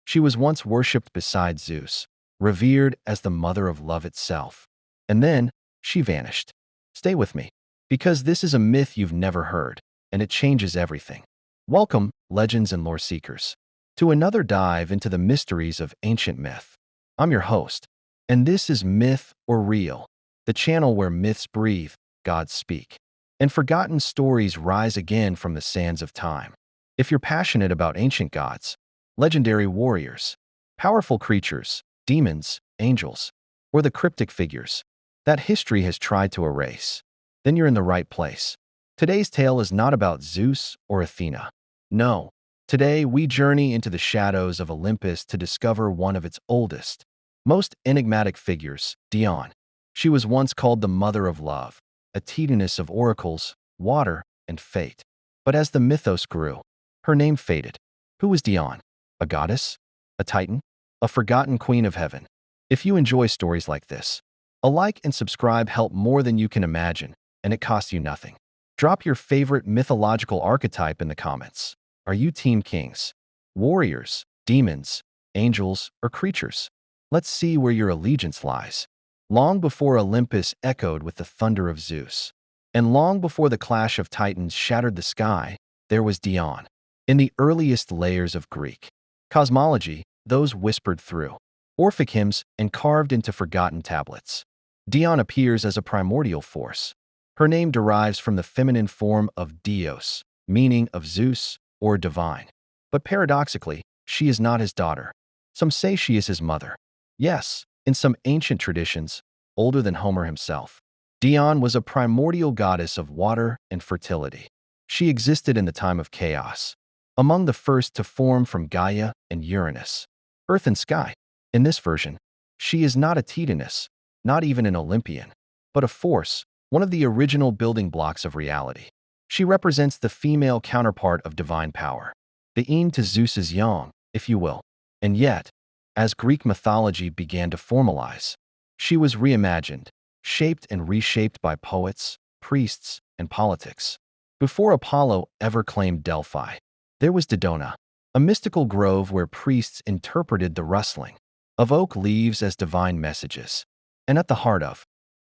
She was once worshipped beside Zeus, revered as the mother of love itself. And then she vanished. Stay with me, because this is a myth you've never heard, and it changes everything. Welcome, legends and lore seekers, to another dive into the mysteries of ancient myth. I'm your host, and this is Myth or Real, the channel where myths breathe, gods speak, and forgotten stories rise again from the sands of time. If you're passionate about ancient gods, legendary warriors, powerful creatures, demons, angels, or the cryptic figures that history has tried to erase, then you're in the right place. Today's tale is not about Zeus or Athena. No, today we journey into the shadows of Olympus to discover one of its oldest, most enigmatic figures, Dione. She was once called the Mother of Love, a titaness of oracles, water, and fate. But as the mythos grew, her name faded. Who was Dione? A goddess? A titan? A forgotten queen of heaven? If you enjoy stories like this, a like and subscribe help more than you can imagine, and it costs you nothing. Drop your favorite mythological archetype in the comments. Are you team kings, warriors, demons, angels, or creatures? Let's see where your allegiance lies. Long before Olympus echoed with the thunder of Zeus, and long before the clash of titans shattered the sky, there was Dione. In the earliest layers of Greek cosmology, those whispered through Orphic hymns and carved into forgotten tablets, Dione appears as a primordial force. Her name derives from the feminine form of Dios, meaning of Zeus or divine. But paradoxically, she is not his daughter. Some say she is his mother. Yes, in some ancient traditions, older than Homer himself, Dione was a primordial goddess of water and fertility. She existed in the time of chaos, among the first to form from Gaia and Uranus, earth and sky. In this version, she is not a titaness, not even an Olympian, but a force, one of the original building blocks of reality. She represents the female counterpart of divine power, the yin to Zeus's yang, if you will. And yet, as Greek mythology began to formalize, she was reimagined, shaped and reshaped by poets, priests, and politics. Before Apollo ever claimed Delphi, there was Dodona, a mystical grove where priests interpreted the rustling of oak leaves as divine messages. And at the heart of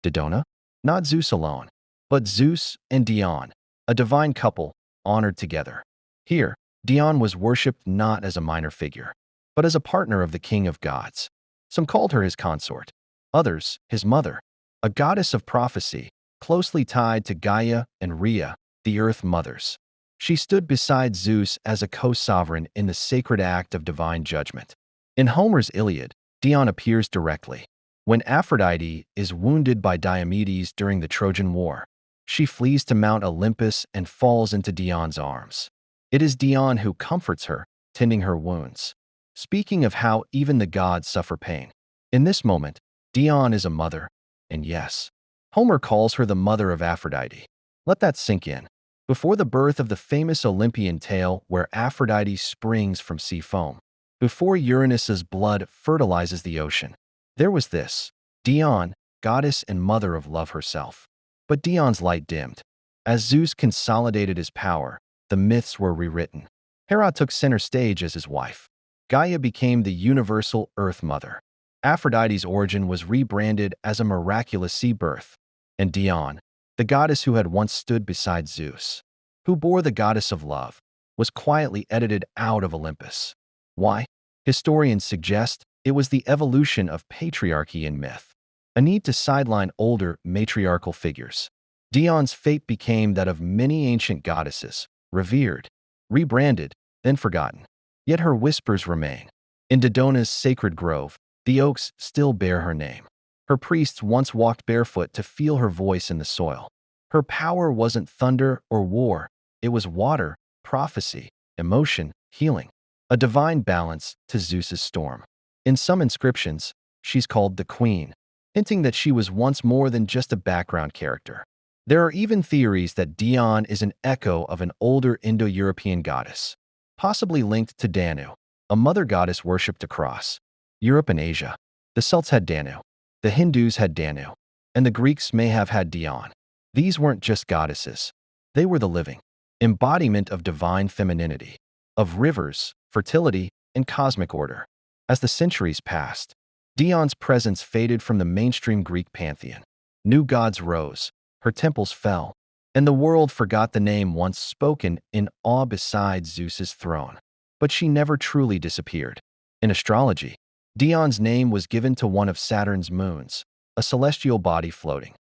Dodona, not Zeus alone, but Zeus and Dione, a divine couple honored together. Here, Dione was worshipped not as a minor figure, but as a partner of the king of gods. Some called her his consort, others his mother, a goddess of prophecy, closely tied to Gaia and Rhea, the earth mothers. She stood beside Zeus as a co-sovereign in the sacred act of divine judgment. In Homer's Iliad, Dione appears directly. When Aphrodite is wounded by Diomedes during the Trojan War, she flees to Mount Olympus and falls into Dione's arms. It is Dione who comforts her, tending her wounds. Speaking of how even the gods suffer pain, in this moment, Dione is a mother, and yes, Homer calls her the mother of Aphrodite. Let that sink in. Before the birth of the famous Olympian tale where Aphrodite springs from sea foam, before Uranus's blood fertilizes the ocean, there was this, Dione, goddess and mother of love herself. But Dione's light dimmed. As Zeus consolidated his power, the myths were rewritten. Hera took center stage as his wife. Gaia became the universal Earth Mother. Aphrodite's origin was rebranded as a miraculous sea birth. And Dione, the goddess who had once stood beside Zeus, who bore the goddess of love, was quietly edited out of Olympus. Why? Historians suggest it was the evolution of patriarchy in myth, a need to sideline older matriarchal figures. Dione's fate became that of many ancient goddesses, revered, rebranded, then forgotten. Yet her whispers remain. In Dodona's sacred grove, the oaks still bear her name. Her priests once walked barefoot to feel her voice in the soil. Her power wasn't thunder or war, it was water, prophecy, emotion, healing, a divine balance to Zeus's storm. In some inscriptions, she's called the Queen, hinting that she was once more than just a background character. There are even theories that Dione is an echo of an older Indo-European goddess, possibly linked to Danu, a mother goddess worshipped across Europe and Asia. The Celts had Danu, the Hindus had Danu, and the Greeks may have had Dione. These weren't just goddesses. They were the living embodiment of divine femininity, of rivers, fertility, and cosmic order. As the centuries passed, Dion's presence faded from the mainstream Greek pantheon. New gods rose, her temples fell, and the world forgot the name once spoken in awe beside Zeus's throne. But she never truly disappeared. In astrology, Dion's name was given to one of Saturn's moons, a celestial body floating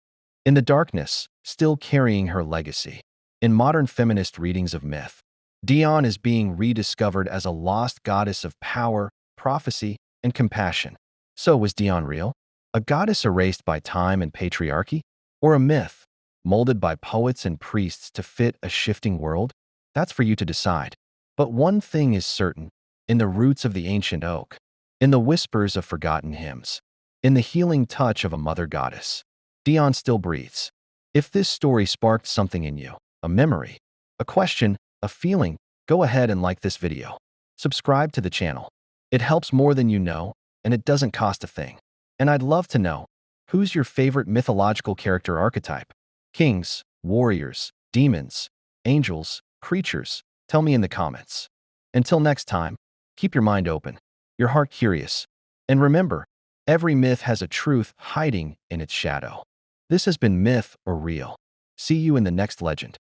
in the darkness, still carrying her legacy. In modern feminist readings of myth, Dione is being rediscovered as a lost goddess of power, prophecy, and compassion. So was Dione real? A goddess erased by time and patriarchy? Or a myth, molded by poets and priests to fit a shifting world? That's for you to decide. But one thing is certain: in the roots of the ancient oak, in the whispers of forgotten hymns, in the healing touch of a mother goddess, Dione still breathes. If this story sparked something in you, a memory, a question, a feeling, go ahead and like this video. Subscribe to the channel. It helps more than you know, and it doesn't cost a thing. And I'd love to know, who's your favorite mythological character archetype? Kings, warriors, demons, angels, creatures? Tell me in the comments. Until next time, keep your mind open, your heart curious, and remember, every myth has a truth hiding in its shadow. This has been Myth or Real. See you in the next legend.